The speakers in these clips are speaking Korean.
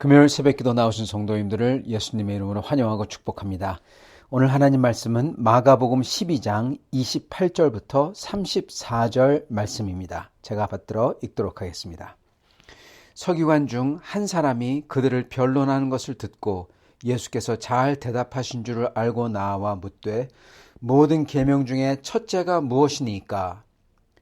금요일 새벽기도 나오신 성도님들을 예수님의 이름으로 환영하고 축복합니다. 오늘 하나님 말씀은 마가복음 12장 28절부터 34절 말씀입니다. 제가 받들어 읽도록 하겠습니다. 서기관 중 한 사람이 그들을 변론하는 것을 듣고 예수께서 잘 대답하신 줄을 알고 나와 묻되 모든 계명 중에 첫째가 무엇이니까?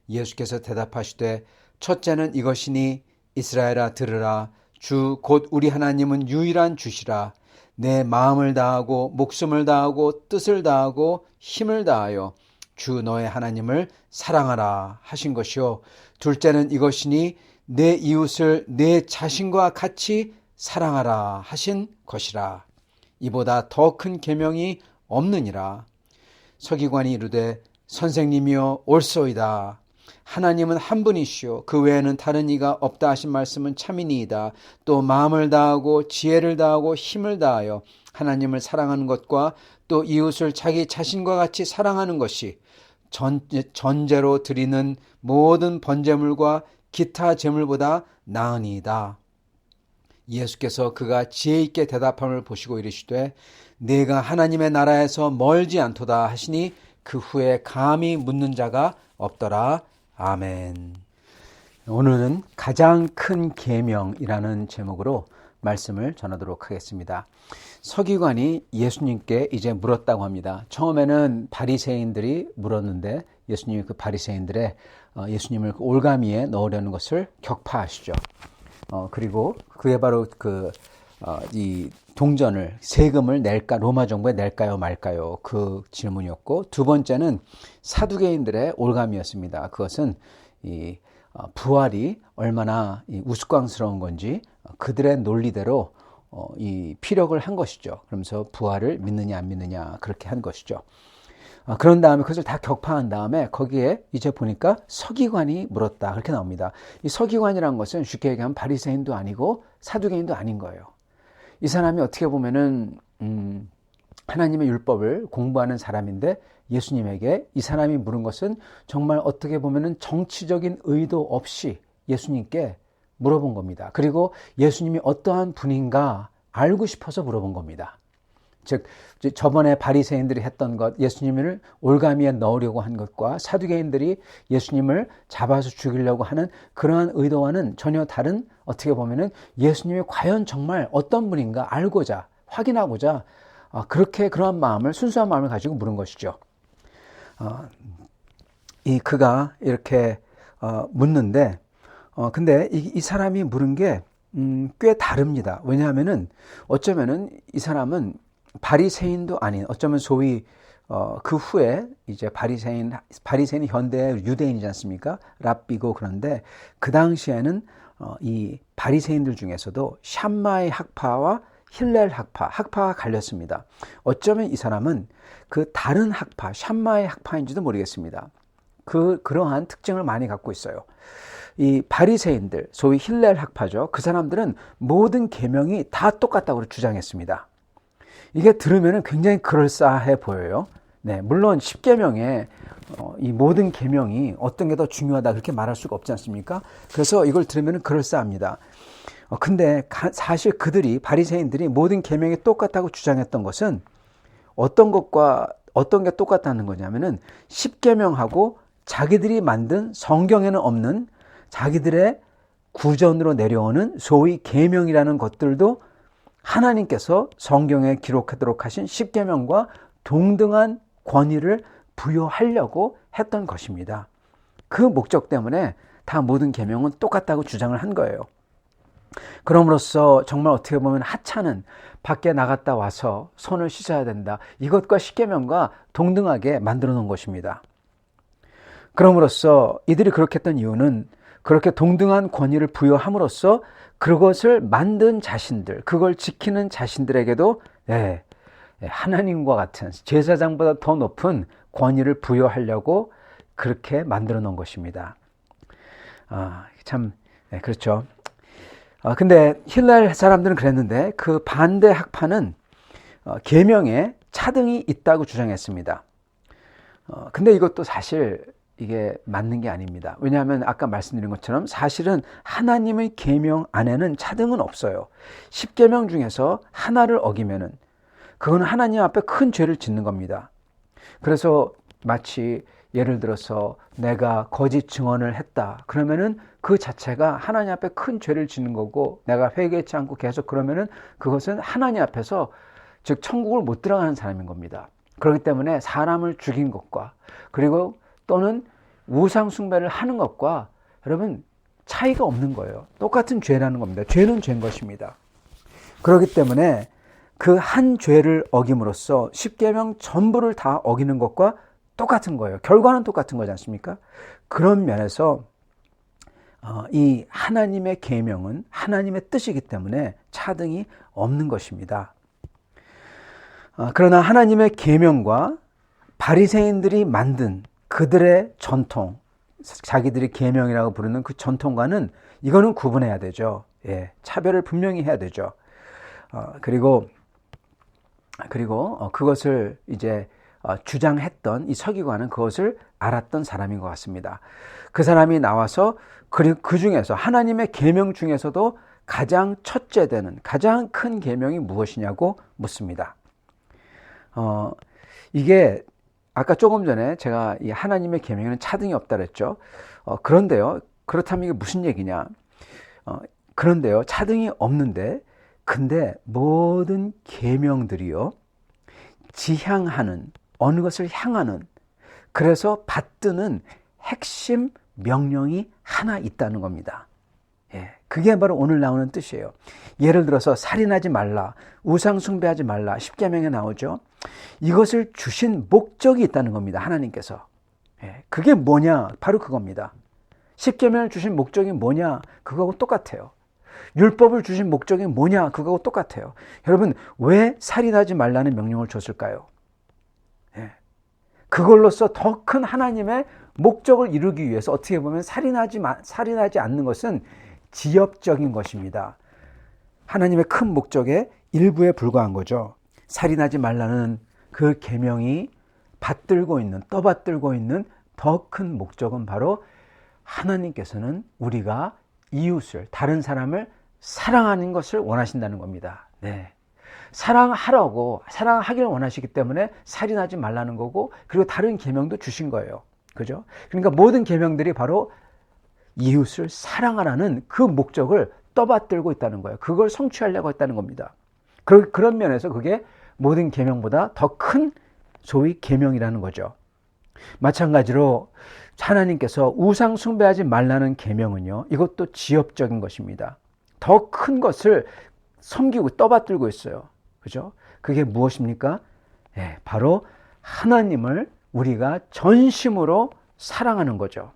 예수께서 대답하시되 첫째는 이것이니 이스라엘아 들으라. 주 곧 우리 하나님은 유일한 주시라. 내 마음을 다하고 목숨을 다하고 뜻을 다하고 힘을 다하여 주 너의 하나님을 사랑하라 하신 것이요. 둘째는 이것이니 내 이웃을 내 자신과 같이 사랑하라 하신 것이라. 이보다 더 큰 계명이 없느니라. 서기관이 이르되 선생님이여 옳소이다. 하나님은 한 분이시오. 그 외에는 다른 이가 없다 하신 말씀은 참이니이다. 또 마음을 다하고 지혜를 다하고 힘을 다하여 하나님을 사랑하는 것과 또 이웃을 자기 자신과 같이 사랑하는 것이 전제로 드리는 모든 번제물과 기타 제물보다 나으니이다. 예수께서 그가 지혜 있게 대답함을 보시고 이르시되 내가 하나님의 나라에서 멀지 않도다 하시니 그 후에 감히 묻는 자가 없더라. 아멘. 오늘은 가장 큰 계명이라는 제목으로 말씀을 전하도록 하겠습니다. 서기관이 예수님께 이제 물었다고 합니다. 처음에는 바리새인들이 물었는데 예수님이 그 바리새인들의 예수님을 올가미에 넣으려는 것을 격파하시죠. 그리고 그게 바로 이 동전을 세금을 낼까 로마 정부에 낼까요 말까요 그 질문이었고, 두 번째는 사두개인들의 올감이었습니다. 그것은 이 부활이 얼마나 우스꽝스러운 건지 그들의 논리대로 이 피력을 한 것이죠. 그러면서 부활을 믿느냐 안 믿느냐 그렇게 한 것이죠. 그런 다음에 그것을 다 격파한 다음에 거기에 이제 보니까 서기관이 물었다 그렇게 나옵니다. 이 서기관이라는 것은 쉽게 얘기하면 바리새인도 아니고 사두개인도 아닌 거예요. 이 사람이 어떻게 보면은 하나님의 율법을 공부하는 사람인데 예수님에게 이 사람이 물은 것은 정말 어떻게 보면은 정치적인 의도 없이 예수님께 물어본 겁니다. 그리고 예수님이 어떠한 분인가 알고 싶어서 물어본 겁니다. 즉 저번에 바리새인들이 했던 것, 예수님을 올가미에 넣으려고 한 것과 사두개인들이 예수님을 잡아서 죽이려고 하는 그러한 의도와는 전혀 다른, 어떻게 보면은 예수님이 과연 정말 어떤 분인가 알고자, 확인하고자 그렇게 그러한 마음을, 순수한 마음을 가지고 물은 것이죠. 그가 이렇게 묻는데 근데 이 사람이 물은 게 꽤 다릅니다. 왜냐하면은 어쩌면은 이 사람은 바리새인도 아닌, 어쩌면 소위 그 후에 이제 바리새인이 현대 유대인이지 않습니까? 랍비고. 그런데 그 당시에는 이 바리새인들 중에서도 샴마의 학파와 힐렐 학파가 갈렸습니다. 어쩌면 이 사람은 그 다른 학파, 샴마의 학파인지도 모르겠습니다. 그러한 특징을 많이 갖고 있어요. 이 바리새인들, 소위 힐렐 학파죠. 그 사람들은 모든 계명이 다 똑같다고 주장했습니다. 이게 들으면 굉장히 그럴싸해 보여요. 네, 물론 10계명에 이 모든 계명이 어떤 게 더 중요하다 그렇게 말할 수가 없지 않습니까? 그래서 이걸 들으면 그럴싸합니다. 근데 사실 그들이, 바리새인들이 모든 계명이 똑같다고 주장했던 것은 어떤 게 똑같다는 거냐면은 10계명하고 자기들이 만든 성경에는 없는 자기들의 구전으로 내려오는 소위 계명이라는 것들도 하나님께서 성경에 기록하도록 하신 10계명과 동등한 권위를 부여하려고 했던 것입니다. 그 목적 때문에 다 모든 계명은 똑같다고 주장을 한 거예요. 그럼으로써 정말 어떻게 보면 하찮은, 밖에 나갔다 와서 손을 씻어야 된다, 이것과 10계명과 동등하게 만들어 놓은 것입니다. 그럼으로써 이들이 그렇게 했던 이유는 그렇게 동등한 권위를 부여함으로써 그것을 만든 자신들, 그걸 지키는 자신들에게도 하나님과 같은, 제사장보다 더 높은 권위를 부여하려고 그렇게 만들어 놓은 것입니다. 그렇죠. 근데 힐렐 사람들은 그랬는데 그 반대 학파는 계명에 차등이 있다고 주장했습니다. 근데 이것도 사실 이게 맞는 게 아닙니다. 왜냐하면 아까 말씀드린 것처럼 사실은 하나님의 계명 안에는 차등은 없어요. 10계명 중에서 하나를 어기면은 그건 하나님 앞에 큰 죄를 짓는 겁니다. 그래서 마치 예를 들어서 내가 거짓 증언을 했다. 그러면은 그 자체가 하나님 앞에 큰 죄를 짓는 거고, 내가 회개치 않고 계속 그러면은 그것은 하나님 앞에서 즉 천국을 못 들어가는 사람인 겁니다. 그렇기 때문에 사람을 죽인 것과 그리고 또는 우상 숭배를 하는 것과 여러분 차이가 없는 거예요. 똑같은 죄라는 겁니다. 죄는 죄인 것입니다. 그렇기 때문에 그 한 죄를 어김으로써 10계명 전부를 다 어기는 것과 똑같은 거예요. 결과는 똑같은 거지 않습니까? 그런 면에서 이 하나님의 계명은 하나님의 뜻이기 때문에 차등이 없는 것입니다. 그러나 하나님의 계명과 바리새인들이 만든 그들의 전통, 자기들이 계명이라고 부르는 그 전통과는 이거는 구분해야 되죠. 예, 차별을 분명히 해야 되죠. 그리고 그것을 이제 주장했던 이 서기관은 그것을 알았던 사람인 것 같습니다. 그 사람이 나와서 그 중에서 하나님의 계명 중에서도 가장 첫째 되는 가장 큰 계명이 무엇이냐고 묻습니다. 이게 아까 조금 전에 제가 이 하나님의 계명에는 차등이 없다 그랬죠. 그런데요, 그렇다면 이게 무슨 얘기냐? 그런데요, 차등이 없는데, 근데 모든 계명들이요, 지향하는, 어느 것을 향하는, 그래서 받드는 핵심 명령이 하나 있다는 겁니다. 예, 그게 바로 오늘 나오는 뜻이에요. 예를 들어서 살인하지 말라, 우상 숭배하지 말라, 10계명에 나오죠. 이것을 주신 목적이 있다는 겁니다. 하나님께서. 예, 그게 뭐냐? 바로 그겁니다. 10계명을 주신 목적이 뭐냐? 그거하고 똑같아요. 율법을 주신 목적이 뭐냐? 그거하고 똑같아요. 여러분, 왜 살인하지 말라는 명령을 줬을까요? 예, 그걸로써 더 큰 하나님의 목적을 이루기 위해서 어떻게 보면 살인하지 않는 것은 지엽적인 것입니다. 하나님의 큰 목적의 일부에 불과한 거죠. 살인하지 말라는 그 계명이 떠받들고 있는 더 큰 목적은 바로 하나님께서는 우리가 이웃을, 다른 사람을 사랑하는 것을 원하신다는 겁니다. 네. 사랑하기를 원하시기 때문에 살인하지 말라는 거고, 그리고 다른 계명도 주신 거예요. 그죠? 그러니까 모든 계명들이 바로 이웃을 사랑하라는 그 목적을 떠받들고 있다는 거예요. 그걸 성취하려고 했다는 겁니다. 그런 면에서 그게 모든 계명보다 더 큰 소위 계명이라는 거죠. 마찬가지로 하나님께서 우상 숭배하지 말라는 계명은요, 이것도 지엽적인 것입니다. 더 큰 것을 섬기고 떠받들고 있어요. 그죠? 그게 무엇입니까? 예, 바로 하나님을 우리가 전심으로 사랑하는 거죠.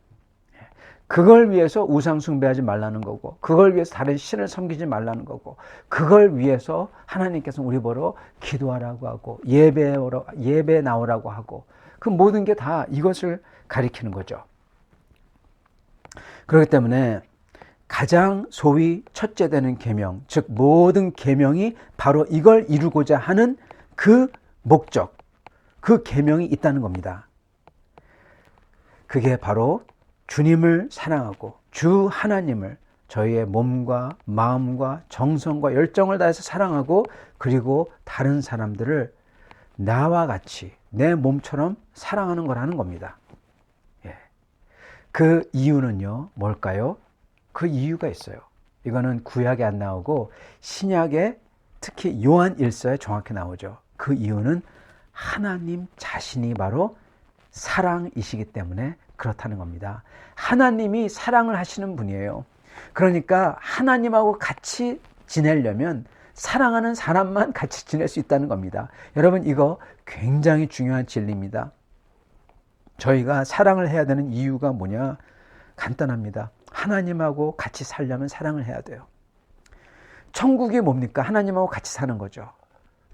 그걸 위해서 우상 숭배하지 말라는 거고, 그걸 위해서 다른 신을 섬기지 말라는 거고, 그걸 위해서 하나님께서 우리 보러 기도하라고 하고, 예배 나오라고 하고, 그 모든 게 다 이것을 가리키는 거죠. 그렇기 때문에 가장 소위 첫째 되는 계명, 즉 모든 계명이 바로 이걸 이루고자 하는 그 목적, 그 계명이 있다는 겁니다. 그게 바로 주님을 사랑하고 주 하나님을 저희의 몸과 마음과 정성과 열정을 다해서 사랑하고, 그리고 다른 사람들을 나와 같이 내 몸처럼 사랑하는 거라는 겁니다. 예. 그 이유는요, 뭘까요? 그 이유가 있어요. 이거는 구약에 안 나오고 신약에, 특히 요한 1서에 정확히 나오죠. 그 이유는 하나님 자신이 바로 사랑이시기 때문에 그렇다는 겁니다. 하나님이 사랑을 하시는 분이에요. 그러니까 하나님하고 같이 지내려면 사랑하는 사람만 같이 지낼 수 있다는 겁니다. 여러분, 이거 굉장히 중요한 진리입니다. 저희가 사랑을 해야 되는 이유가 뭐냐? 간단합니다. 하나님하고 같이 살려면 사랑을 해야 돼요. 천국이 뭡니까? 하나님하고 같이 사는 거죠.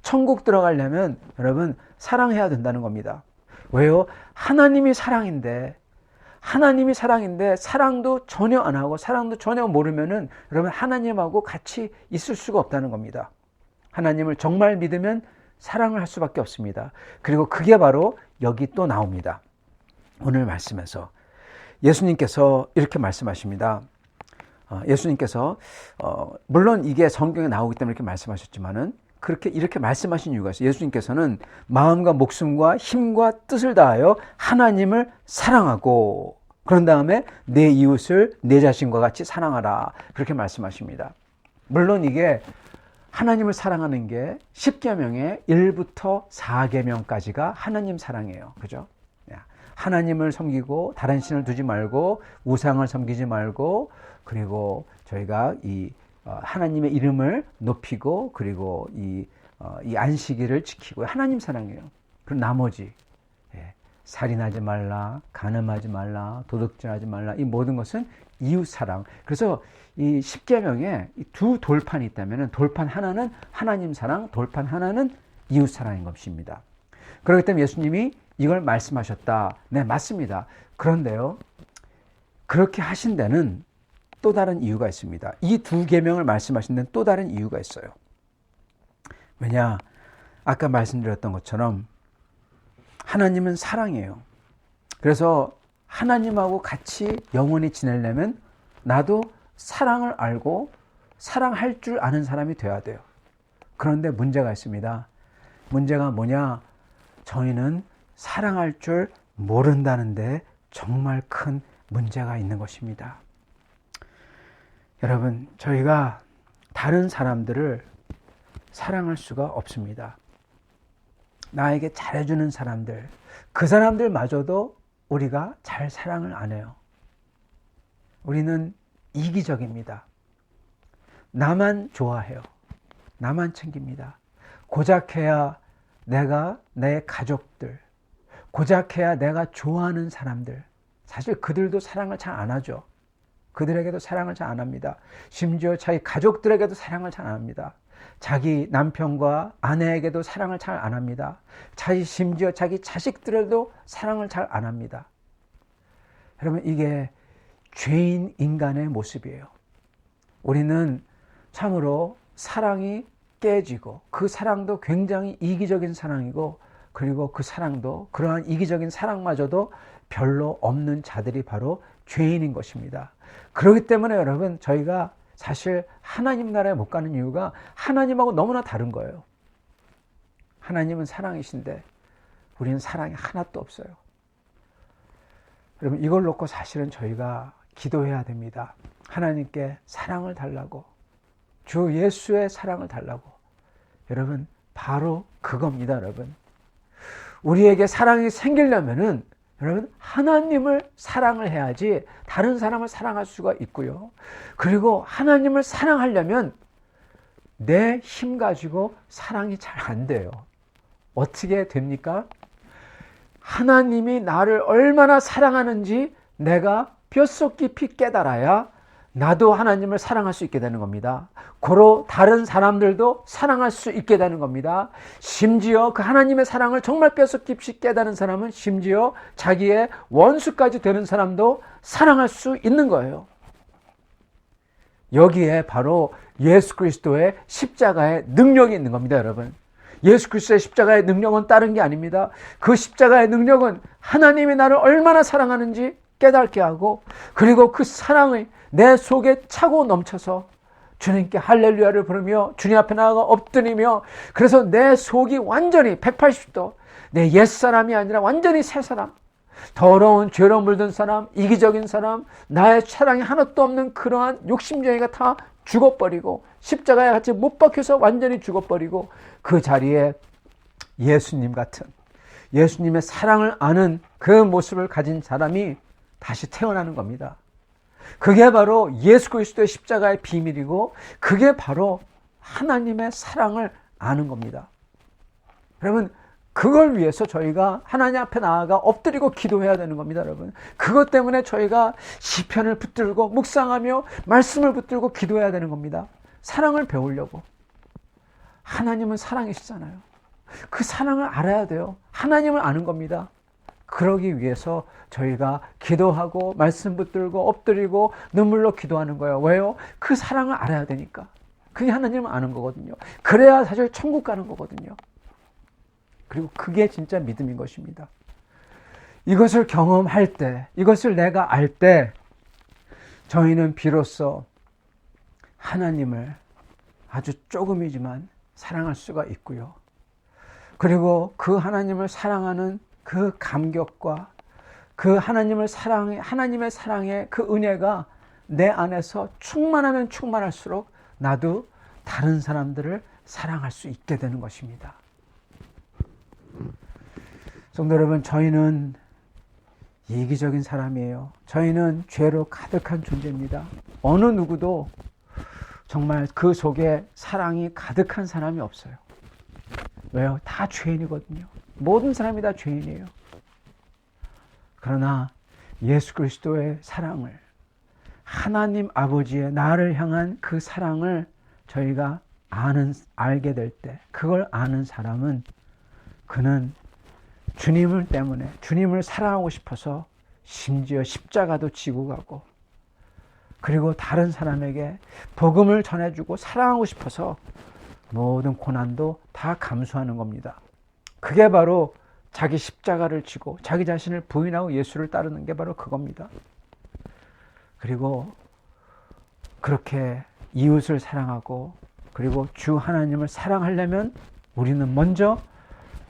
천국 들어가려면 여러분 사랑해야 된다는 겁니다. 왜요? 하나님이 사랑인데 사랑도 전혀 안 하고 사랑도 전혀 모르면은 여러분 하나님하고 같이 있을 수가 없다는 겁니다. 하나님을 정말 믿으면 사랑을 할 수밖에 없습니다. 그리고 그게 바로 여기 또 나옵니다. 오늘 말씀에서 예수님께서 이렇게 말씀하십니다. 예수님께서 물론 이게 성경에 나오기 때문에 이렇게 말씀하셨지만은 이렇게 말씀하신 이유가 있어요. 예수님께서는 마음과 목숨과 힘과 뜻을 다하여 하나님을 사랑하고 그런 다음에 내 이웃을 내 자신과 같이 사랑하라. 그렇게 말씀하십니다. 물론 이게 하나님을 사랑하는 게 10계명의 1부터 4계명까지가 하나님 사랑이에요. 그죠? 하나님을 섬기고 다른 신을 두지 말고 우상을 섬기지 말고 그리고 저희가 이 하나님의 이름을 높이고 그리고 이 안식일을 지키고 하나님 사랑이에요. 그럼 나머지 살인하지 말라, 간음하지 말라, 도둑질하지 말라 이 모든 것은 이웃 사랑. 그래서 이 10계명에 두 돌판이 있다면 돌판 하나는 하나님 사랑, 돌판 하나는 이웃 사랑인 것입니다. 그렇기 때문에 예수님이 이걸 말씀하셨다. 네, 맞습니다. 그런데요, 그렇게 하신 데는 또 다른 이유가 있습니다. 이 두 계명을 말씀하신 데는 또 다른 이유가 있어요. 왜냐? 아까 말씀드렸던 것처럼 하나님은 사랑이에요. 그래서 하나님하고 같이 영원히 지내려면 나도 사랑을 알고 사랑할 줄 아는 사람이 돼야 돼요. 그런데 문제가 있습니다. 문제가 뭐냐? 저희는 사랑할 줄 모른다는데 정말 큰 문제가 있는 것입니다. 여러분, 저희가 다른 사람들을 사랑할 수가 없습니다. 나에게 잘해주는 사람들, 그 사람들마저도 우리가 잘 사랑을 안 해요. 우리는 이기적입니다. 나만 좋아해요. 나만 챙깁니다. 고작해야 내가 내 가족들, 고작해야 내가 좋아하는 사람들, 사실 그들도 사랑을 잘 안 하죠. 그들에게도 사랑을 잘 안 합니다. 심지어 자기 가족들에게도 사랑을 잘 안 합니다. 자기 남편과 아내에게도 사랑을 잘 안 합니다. 심지어 자기 자식들에도 사랑을 잘 안 합니다. 여러분, 이게 죄인 인간의 모습이에요. 우리는 참으로 사랑이 깨지고 그 사랑도 굉장히 이기적인 사랑이고 그리고 그 사랑도 그러한 이기적인 사랑마저도 별로 없는 자들이 바로 죄인인 것입니다. 그렇기 때문에 여러분, 저희가 사실 하나님 나라에 못 가는 이유가 하나님하고 너무나 다른 거예요. 하나님은 사랑이신데 우리는 사랑이 하나도 없어요. 여러분, 이걸 놓고 사실은 저희가 기도해야 됩니다. 하나님께 사랑을 달라고, 주 예수의 사랑을 달라고. 여러분, 바로 그겁니다. 여러분, 우리에게 사랑이 생기려면은 여러분, 하나님을 사랑을 해야지 다른 사람을 사랑할 수가 있고요. 그리고 하나님을 사랑하려면 내 힘 가지고 사랑이 잘 안 돼요. 어떻게 됩니까? 하나님이 나를 얼마나 사랑하는지 내가 뼛속 깊이 깨달아야 나도 하나님을 사랑할 수 있게 되는 겁니다. 고로 다른 사람들도 사랑할 수 있게 되는 겁니다. 심지어 그 하나님의 사랑을 정말 뼛속 깊이 깨달은 사람은 심지어 자기의 원수까지 되는 사람도 사랑할 수 있는 거예요. 여기에 바로 예수 그리스도의 십자가의 능력이 있는 겁니다, 여러분. 예수 그리스도의 십자가의 능력은 다른 게 아닙니다. 그 십자가의 능력은 하나님이 나를 얼마나 사랑하는지 깨닫게 하고 그리고 그 사랑이 내 속에 차고 넘쳐서 주님께 할렐루야를 부르며 주님 앞에 나아가 엎드리며 그래서 내 속이 완전히 180도 내 옛사람이 아니라 완전히 새 사람, 더러운 죄로 물든 사람, 이기적인 사람, 나의 사랑이 하나도 없는 그러한 욕심쟁이가 다 죽어버리고 십자가에 같이 못 박혀서 완전히 죽어버리고 그 자리에 예수님 같은 예수님의 사랑을 아는 그 모습을 가진 사람이 다시 태어나는 겁니다. 그게 바로 예수 그리스도의 십자가의 비밀이고 그게 바로 하나님의 사랑을 아는 겁니다. 여러분, 그걸 위해서 저희가 하나님 앞에 나아가 엎드리고 기도해야 되는 겁니다, 여러분. 그것 때문에 저희가 시편을 붙들고 묵상하며 말씀을 붙들고 기도해야 되는 겁니다. 사랑을 배우려고. 하나님은 사랑이시잖아요. 그 사랑을 알아야 돼요. 하나님을 아는 겁니다. 그러기 위해서 저희가 기도하고 말씀 붙들고 엎드리고 눈물로 기도하는 거예요. 왜요? 그 사랑을 알아야 되니까. 그게 하나님을 아는 거거든요. 그래야 사실 천국 가는 거거든요. 그리고 그게 진짜 믿음인 것입니다. 이것을 경험할 때, 이것을 내가 알 때 저희는 비로소 하나님을 아주 조금이지만 사랑할 수가 있고요. 그리고 그 하나님을 사랑하는 그 감격과 그 하나님의 사랑의 그 은혜가 내 안에서 충만하면 충만할수록 나도 다른 사람들을 사랑할 수 있게 되는 것입니다. 성도 여러분, 저희는 이기적인 사람이에요. 저희는 죄로 가득한 존재입니다. 어느 누구도 정말 그 속에 사랑이 가득한 사람이 없어요. 왜요? 다 죄인이거든요. 모든 사람이 다 죄인이에요. 그러나 예수 그리스도의 사랑을, 하나님 아버지의 나를 향한 그 사랑을 저희가 알게 될 때, 그걸 아는 사람은 그는 주님을 때문에, 주님을 사랑하고 싶어서 심지어 십자가도 지고 가고, 그리고 다른 사람에게 복음을 전해주고 사랑하고 싶어서 모든 고난도 다 감수하는 겁니다. 그게 바로 자기 십자가를 지고 자기 자신을 부인하고 예수를 따르는 게 바로 그겁니다. 그리고 그렇게 이웃을 사랑하고 그리고 주 하나님을 사랑하려면 우리는 먼저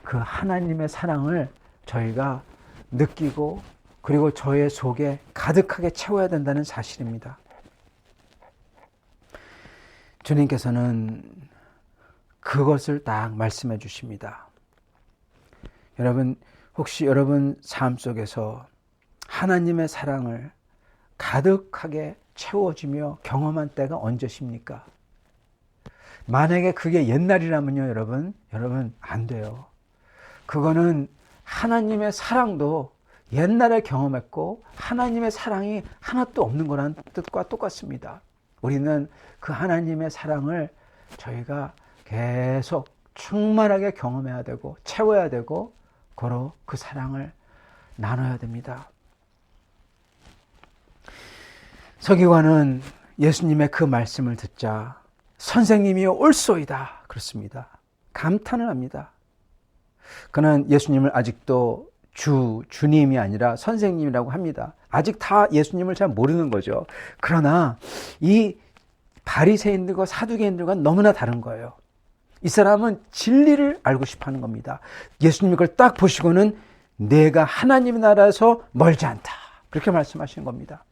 그 하나님의 사랑을 저희가 느끼고 그리고 저의 속에 가득하게 채워야 된다는 사실입니다. 주님께서는 그것을 딱 말씀해 주십니다. 여러분, 혹시 여러분 삶 속에서 하나님의 사랑을 가득하게 채워지며 경험한 때가 언제십니까? 만약에 그게 옛날이라면요, 여러분 안 돼요. 그거는 하나님의 사랑도 옛날에 경험했고 하나님의 사랑이 하나도 없는 거라는 뜻과 똑같습니다. 우리는 그 하나님의 사랑을 저희가 계속 충만하게 경험해야 되고 채워야 되고 고로 그 사랑을 나눠야 됩니다. 서기관은 예수님의 그 말씀을 듣자 선생님이여 옳소이다 그렇습니다. 감탄을 합니다. 그는 예수님을 아직도 주님이 아니라 선생님이라고 합니다. 아직 다 예수님을 잘 모르는 거죠. 그러나 이 바리새인들과 사두개인들과 너무나 다른 거예요. 이 사람은 진리를 알고 싶어 하는 겁니다. 예수님이 그걸 딱 보시고는 내가 하나님의 나라에서 멀지 않다. 그렇게 말씀하시는 겁니다.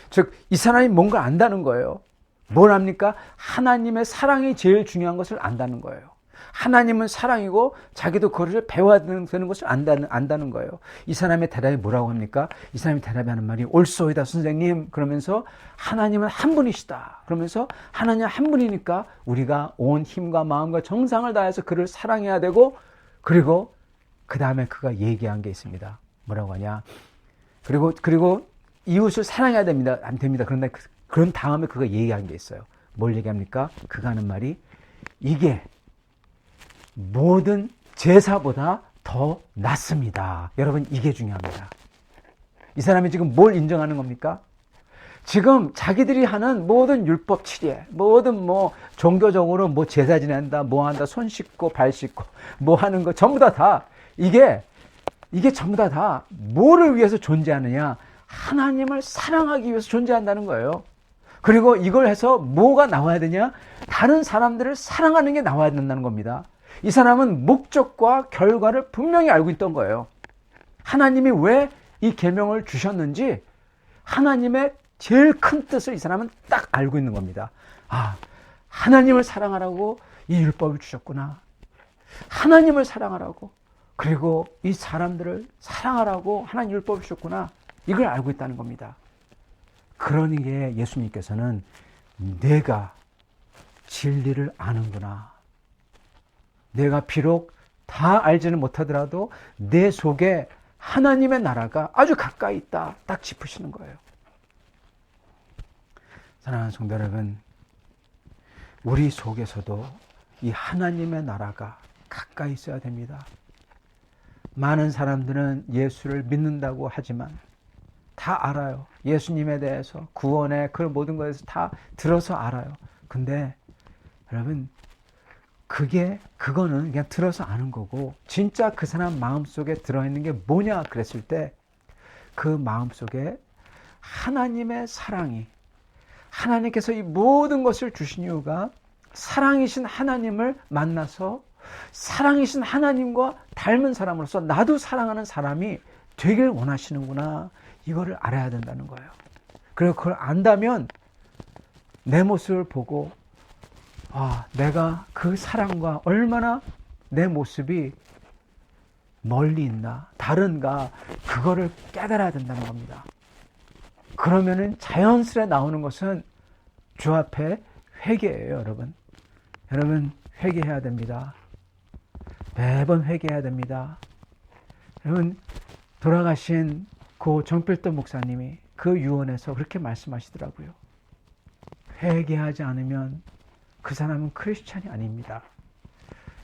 즉, 이 사람이 뭔가 안다는 거예요. 뭘 압니까? 하나님의 사랑이 제일 중요한 것을 안다는 거예요. 하나님은 사랑이고 자기도 그것을 배워야 되는 것을 안다는 거예요. 이 사람의 대답이 뭐라고 합니까? 이 사람이 대답하는 말이 옳소이다 선생님. 그러면서 하나님은 한 분이시다. 그러면서 하나님 한 분이니까 우리가 온 힘과 마음과 정성을 다해서 그를 사랑해야 되고, 그리고 그 다음에 그가 얘기한 게 있습니다. 뭐라고 하냐? 그리고 이웃을 사랑해야 됩니다. 안 됩니다. 그런데 그런 다음에 그가 얘기한 게 있어요. 뭘 얘기합니까? 그가 하는 말이 이게 모든 제사보다 더 낫습니다. 여러분, 이게 중요합니다. 이 사람이 지금 뭘 인정하는 겁니까? 지금 자기들이 하는 모든 율법 치례, 모든 종교적으로 제사 지낸다, 한다, 손 씻고 발 씻고 하는 거 전부 다 이게 전부 다 뭐를 위해서 존재하느냐? 하나님을 사랑하기 위해서 존재한다는 거예요. 그리고 이걸 해서 뭐가 나와야 되냐? 다른 사람들을 사랑하는 게 나와야 된다는 겁니다. 이 사람은 목적과 결과를 분명히 알고 있던 거예요. 하나님이 왜 이 계명을 주셨는지 하나님의 제일 큰 뜻을 이 사람은 딱 알고 있는 겁니다. 아, 하나님을 사랑하라고 이 율법을 주셨구나. 하나님을 사랑하라고, 그리고 이 사람들을 사랑하라고 하나님 율법을 주셨구나. 이걸 알고 있다는 겁니다. 그러니 예수님께서는 내가 진리를 아는구나. 내가 비록 다 알지는 못하더라도 내 속에 하나님의 나라가 아주 가까이 있다. 딱 짚으시는 거예요. 사랑하는 성도 여러분, 우리 속에서도 이 하나님의 나라가 가까이 있어야 됩니다. 많은 사람들은 예수를 믿는다고 하지만 다 알아요. 예수님에 대해서, 구원의 그 모든 것에서 다 들어서 알아요. 근데 여러분, 그거는 그냥 들어서 아는 거고, 진짜 그 사람 마음속에 들어있는 게 뭐냐 그랬을 때 그 마음속에 하나님의 사랑이, 하나님께서 이 모든 것을 주신 이유가 사랑이신 하나님을 만나서 사랑이신 하나님과 닮은 사람으로서 나도 사랑하는 사람이 되길 원하시는구나, 이거를 알아야 된다는 거예요. 그리고 그걸 안다면 내 모습을 보고 내가 그 사랑과 얼마나 내 모습이 멀리 있나, 다른가, 그거를 깨달아야 된다는 겁니다. 그러면은 자연스레 나오는 것은 주 앞에 회개예요, 여러분. 여러분, 회개해야 됩니다. 매번 회개해야 됩니다. 여러분, 돌아가신 고 정필돈 목사님이 그 유언에서 그렇게 말씀하시더라고요. 회개하지 않으면 그 사람은 크리스찬이 아닙니다.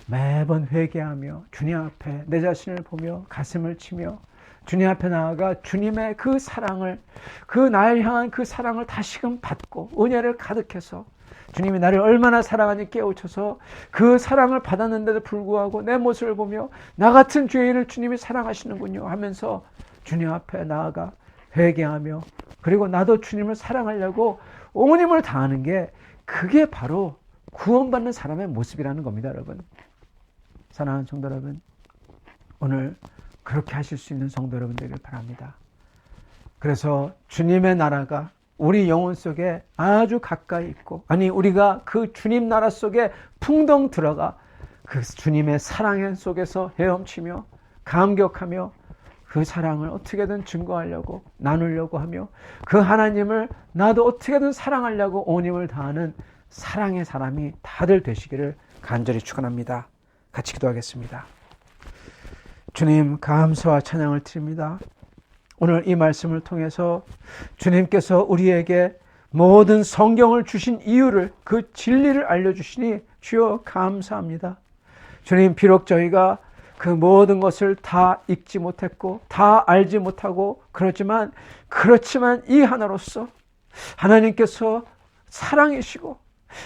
매번 회개하며 주님 앞에 내 자신을 보며 가슴을 치며 주님 앞에 나아가 주님의 그 사랑을, 그 나를 향한 그 사랑을 다시금 받고 은혜를 가득해서 주님이 나를 얼마나 사랑하는지 깨우쳐서 그 사랑을 받았는데도 불구하고 내 모습을 보며 나 같은 죄인을 주님이 사랑하시는군요 하면서 주님 앞에 나아가 회개하며, 그리고 나도 주님을 사랑하려고 온 힘을 다하는 게, 그게 바로 구원받는 사람의 모습이라는 겁니다, 여러분. 사랑하는 성도 여러분, 오늘 그렇게 하실 수 있는 성도 여러분 되길 바랍니다. 그래서 주님의 나라가 우리 영혼 속에 아주 가까이 있고, 우리가 그 주님 나라 속에 풍덩 들어가 그 주님의 사랑 속에서 헤엄치며 감격하며 그 사랑을 어떻게든 증거하려고, 나누려고 하며 그 하나님을 나도 어떻게든 사랑하려고 온 힘을 다하는 사랑의 사람이 다들 되시기를 간절히 축원합니다. 같이 기도하겠습니다. 주님, 감사와 찬양을 드립니다. 오늘 이 말씀을 통해서 주님께서 우리에게 모든 성경을 주신 이유를, 그 진리를 알려주시니 주여 감사합니다. 주님, 비록 저희가 그 모든 것을 다 읽지 못했고 다 알지 못하고 그렇지만 이 하나로서 하나님께서 사랑이시고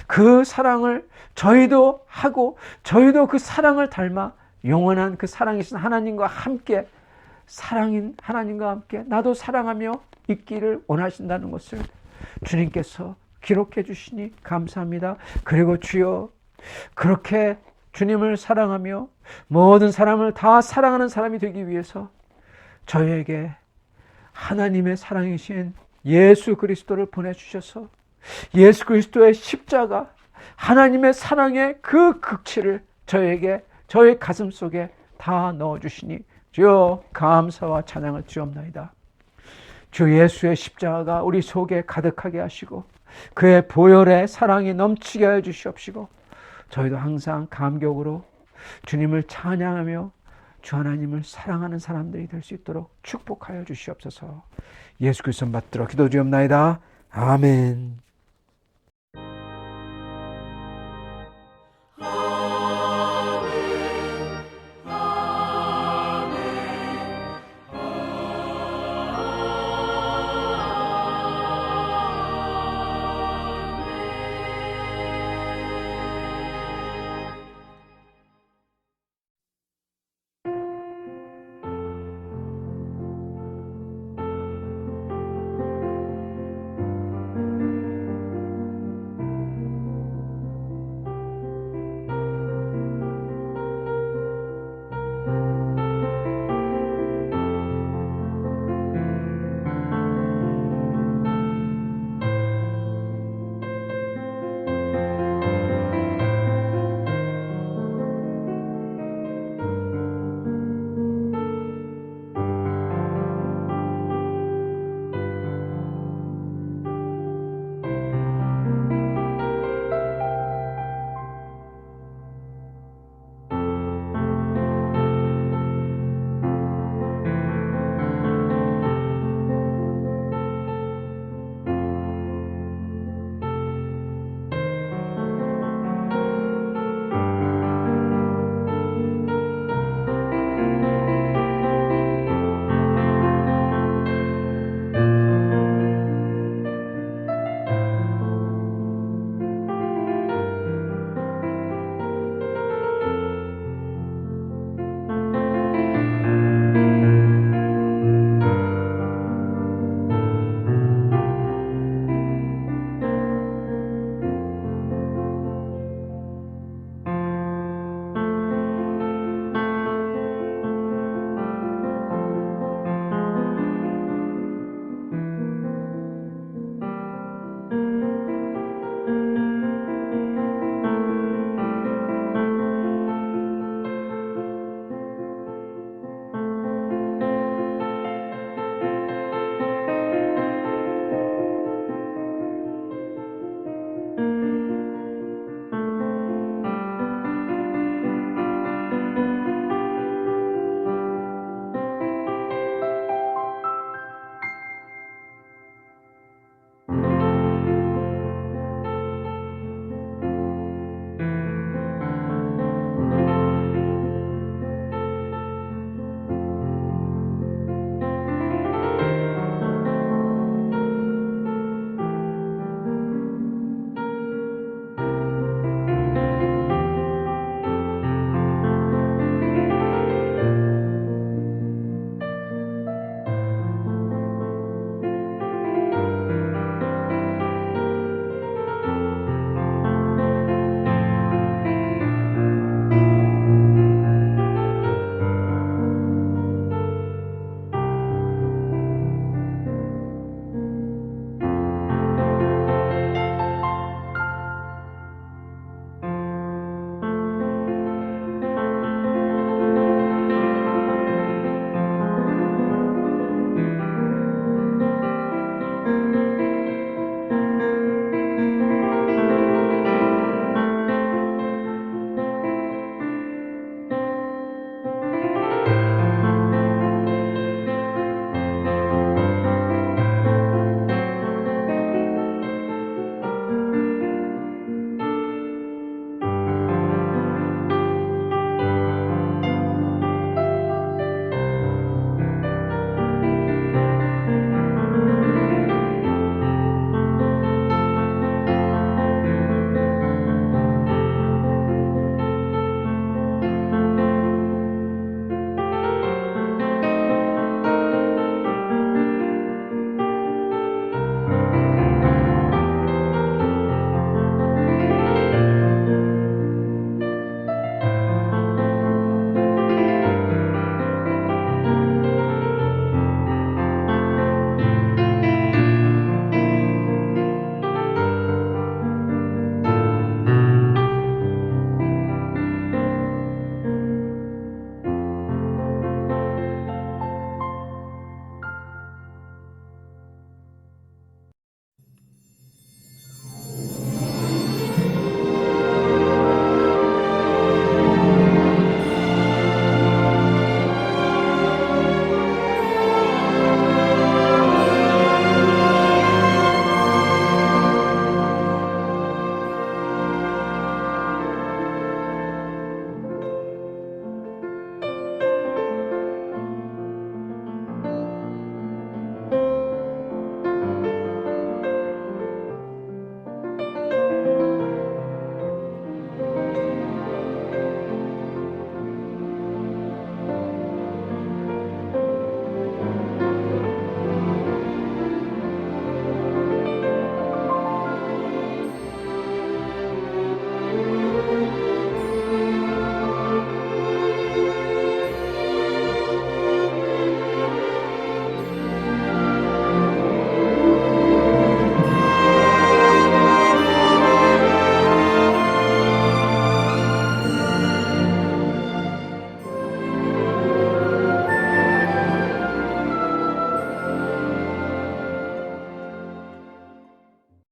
그 사랑을 저희도 하고 저희도 그 사랑을 닮아 영원한 그 사랑이신 하나님과 함께, 사랑인 하나님과 함께 나도 사랑하며 있기를 원하신다는 것을 주님께서 기록해 주시니 감사합니다. 그리고 주여, 그렇게 주님을 사랑하며 모든 사람을 다 사랑하는 사람이 되기 위해서 저희에게 하나님의 사랑이신 예수 그리스도를 보내주셔서 예수 그리스도의 십자가, 하나님의 사랑의 그 극치를 저에게, 저의 가슴 속에 다 넣어주시니 주여 감사와 찬양을 드리옵나이다. 주 예수의 십자가가 우리 속에 가득하게 하시고 그의 보혈의 사랑이 넘치게 하여 주시옵시고 저희도 항상 감격으로 주님을 찬양하며 주 하나님을 사랑하는 사람들이 될 수 있도록 축복하여 주시옵소서. 예수 그리스도 받들어 기도드리옵나이다. 아멘.